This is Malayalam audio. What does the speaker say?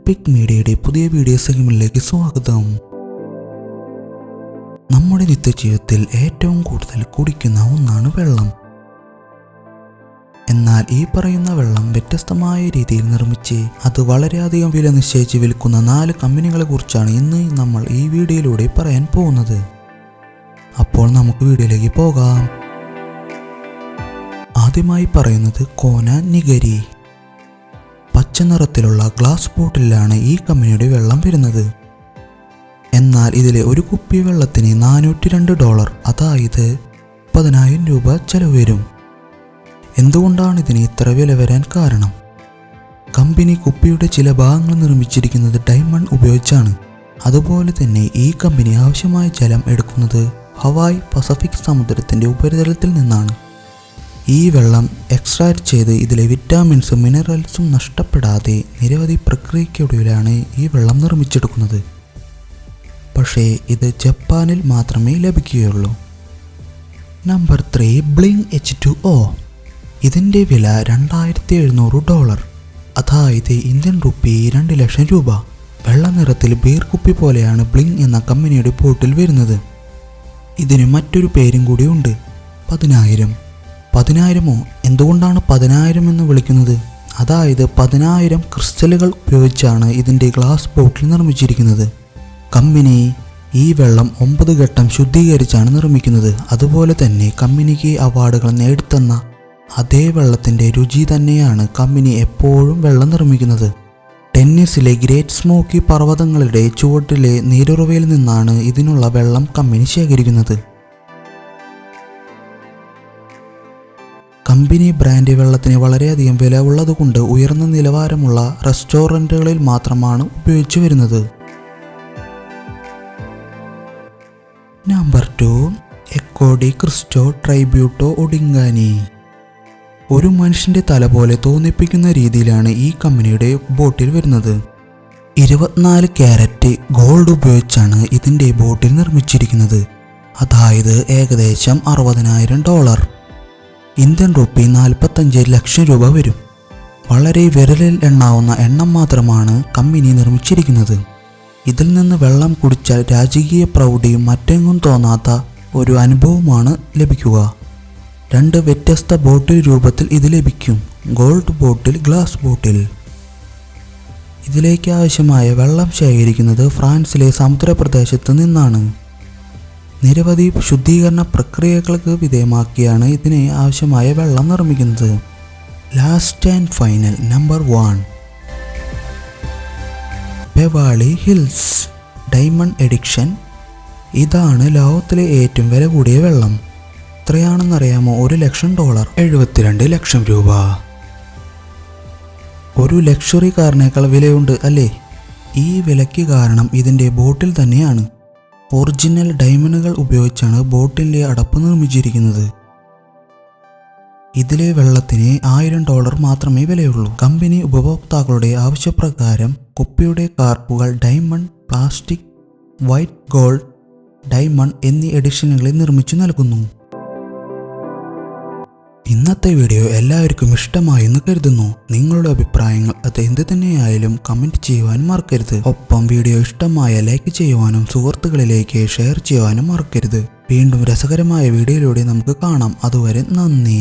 ടെക്പിക് മീഡിയയുടെ പുതിയ വീഡിയോ സെഗ്മെന്റിലേക്ക് സ്വാഗതം. നമ്മുടെ നിത്യജീവിതത്തിൽ ഏറ്റവും കൂടുതൽ കുടിക്കുന്ന ഒന്നാണ് വെള്ളം. എന്നാൽ ഈ പറയുന്ന വെള്ളം വ്യത്യസ്തമായ രീതിയിൽ നിർമ്മിച്ച് അത് വളരെയധികം വില നിശ്ചയിച്ച് വിൽക്കുന്ന 4 കമ്പനികളെ കുറിച്ചാണ് ഇന്ന് നമ്മൾ ഈ വീഡിയോയിലൂടെ പറയാൻ പോകുന്നത്. അപ്പോൾ നമുക്ക് വീഡിയോയിലേക്ക് പോകാം. ആദ്യമായി പറയുന്നത് കോന നിഗരി. പച്ച നിറത്തിലുള്ള ഗ്ലാസ് ബോട്ടിലാണ് ഈ കമ്പനിയുടെ വെള്ളം വരുന്നത്. എന്നാൽ ഇതിലെ ഒരു കുപ്പി വെള്ളത്തിന് $402, അതായത് 10,000 രൂപ ചെലവ് വരും. എന്തുകൊണ്ടാണ് ഇതിന് ഇത്ര വില വരാൻ കാരണം? കമ്പനി കുപ്പിയുടെ ചില ഭാഗങ്ങൾ നിർമ്മിച്ചിരിക്കുന്നത് ഡയമണ്ട് ഉപയോഗിച്ചാണ്. അതുപോലെ തന്നെ ഈ കമ്പനി ആവശ്യമായ ജലം എടുക്കുന്നത് ഹവായ് പസഫിക് സമുദ്രത്തിൻ്റെ ഉപരിതലത്തിൽ നിന്നാണ്. ഈ വെള്ളം എക്സ്ട്രാക്ട് ചെയ്ത് ഇതിലെ വിറ്റാമിൻസും മിനറൽസും നഷ്ടപ്പെടാതെ നിരവധി പ്രക്രിയയ്ക്കൊടുവിലാണ് ഈ വെള്ളം നിർമ്മിച്ചെടുക്കുന്നത്. പക്ഷേ ഇത് ജപ്പാനിൽ മാത്രമേ ലഭിക്കുകയുള്ളൂ. Number 3, bling H2O. ഇതിൻ്റെ വില $2,700, അതായത് ഇന്ത്യൻ റുപ്പി 2 ലക്ഷം രൂപ. വെള്ള നിറത്തിൽ ബീർ കുപ്പി പോലെയാണ് ബ്ലിങ് എന്ന കമ്പനിയുടെ ബോട്ടിൽ വരുന്നത്. ഇതിന് മറ്റൊരു പേരും കൂടി ഉണ്ട്, 10,000. 10,000മോ? എന്തുകൊണ്ടാണ് 10,000 എന്ന് വിളിക്കുന്നത്? അതായത് 10,000 ക്രിസ്റ്റലുകൾ ഉപയോഗിച്ചാണ് ഇതിൻ്റെ ഗ്ലാസ് ബോട്ടിൽ നിർമ്മിച്ചിരിക്കുന്നത്. കമ്പനി ഈ വെള്ളം 9 ഘട്ടം ശുദ്ധീകരിച്ചാണ് നിർമ്മിക്കുന്നത്. അതുപോലെ തന്നെ കമ്പനിക്ക് അവാർഡുകൾ നേടിത്തന്ന അതേ വെള്ളത്തിൻ്റെ രുചി തന്നെയാണ് കമ്പനി എപ്പോഴും വെള്ളം നിർമ്മിക്കുന്നത്. ടെന്നീസിലെ ഗ്രേറ്റ് സ്മോക്കി പർവ്വതങ്ങളുടെ ചുവട്ടിലെ നീരുറവയിൽ നിന്നാണ് ഇതിനുള്ള വെള്ളം കമ്പനി ശേഖരിക്കുന്നത്. കമ്പനി ബ്രാൻഡ് വെള്ളത്തിന് വളരെയധികം വില ഉള്ളതുകൊണ്ട് ഉയർന്ന നിലവാരമുള്ള റെസ്റ്റോറൻറ്റുകളിൽ മാത്രമാണ് ഉപയോഗിച്ചു വരുന്നത്. Number 2, acqua Cristallo Tributo Modigliani. ഒരു മനുഷ്യൻ്റെ തല പോലെ തോന്നിപ്പിക്കുന്ന രീതിയിലാണ് ഈ കമ്പനിയുടെ ബോട്ടിൽ വരുന്നത്. 24 ക്യാരറ്റ് ഗോൾഡ് ഉപയോഗിച്ചാണ് ഇതിൻ്റെ ബോട്ടിൽ നിർമ്മിച്ചിരിക്കുന്നത്. അതായത് ഏകദേശം $60,000, ഇന്ത്യൻ റുപ്പി 45 ലക്ഷം രൂപ വരും. വളരെ വിരലിൽ എണ്ണാവുന്ന എണ്ണം മാത്രമാണ് കമ്പനി നിർമ്മിച്ചിരിക്കുന്നത്. ഇതിൽ നിന്ന് വെള്ളം കുടിച്ചാൽ രാജകീയ പ്രൗഢിയും മറ്റെങ്ങും തോന്നാത്ത ഒരു അനുഭവമാണ് ലഭിക്കുക. 2 വ്യത്യസ്ത ബോട്ടിൽ രൂപത്തിൽ ഇത് ലഭിക്കും, ഗോൾഡ് ബോട്ടിൽ, ഗ്ലാസ് ബോട്ടിൽ. ഇതിലേക്ക് ആവശ്യമായ വെള്ളം ശേഖരിക്കുന്നത് ഫ്രാൻസിലെ സമുദ്രപ്രദേശത്ത് നിന്നാണ്. നിരവധി ശുദ്ധീകരണ പ്രക്രിയകൾക്ക് വിധേയമാക്കിയാണ് ഇതിന് ആവശ്യമായ വെള്ളം നിർമ്മിക്കുന്നത്. Last and final, number 1, Beverly Hills diamond edition. ഇതാണ് ലോകത്തിലെ ഏറ്റവും വില കൂടിയ വെള്ളം. എത്രയാണെന്നറിയാമോ? $1 ലക്ഷം, 72 ലക്ഷം രൂപ. ഒരു ലക്ഷറി കാറിനേക്കാൾ വിലയുണ്ട് അല്ലേ? ഈ വിലയ്ക്ക് കാരണം ഇതിൻ്റെ ബോട്ടിൽ തന്നെയാണ്. ഒറിജിനൽ ഡയമണ്ടുകൾ ഉപയോഗിച്ചാണ് ബോട്ടിൻ്റെ അടപ്പ് നിർമ്മിച്ചിരിക്കുന്നത്. ഇതിലെ വെള്ളത്തിന് $1,000 മാത്രമേ വിലയുള്ളൂ. കമ്പനി ഉപഭോക്താക്കളുടെ ആവശ്യപ്രകാരം കുപ്പിയുടെ കാർപ്പുകൾ diamond, plastic, white gold, diamond എന്നീ എഡിഷനുകളിൽ നിർമ്മിച്ചു നൽകുന്നു. ഇന്നത്തെ വീഡിയോ എല്ലാവർക്കും ഇഷ്ടമായെന്ന് കരുതുന്നു. നിങ്ങളുടെ അഭിപ്രായങ്ങൾ അത് എന്ത് തന്നെയായാലും കമൻറ്റ് ചെയ്യുവാൻ മറക്കരുത്. ഒപ്പം വീഡിയോ ഇഷ്ടമായ ലൈക്ക് ചെയ്യുവാനും സുഹൃത്തുക്കളിലേക്ക് ഷെയർ ചെയ്യുവാനും മറക്കരുത്. വീണ്ടും രസകരമായ വീഡിയോയിലൂടെ നമുക്ക് കാണാം. അതുവരെ നന്ദി.